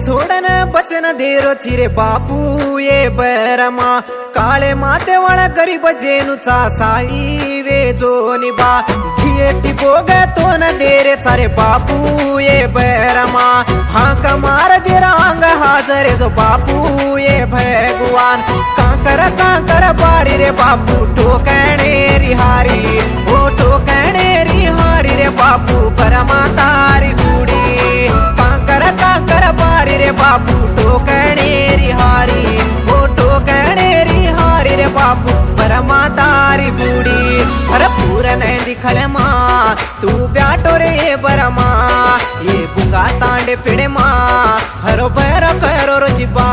सोडन बचन देरो चिरे बापू ये बरमा काळे माते वाळा गरीब जेनुचा साई वे जोनी बा घियेती बोग तो न देरे चारे बापू ये बरमा हाँ कमार जेरा अंग हाजरे जो बापू ये भगवान कांकर बारी रे बापू टोकणे रिहारी ओ टोकणे रिहारी रे बापू बरमा तारी गुडी कांकर बारी रे बापू टोकणे रिहारी ओ टोकणे रिहारी रे बापू बरमा तारी गुडी हर पूरन दिखळे मा तू ब्याटो रे बरमा ये बुंगा तांडे पिडे मा हरो बैर करो रो जिबा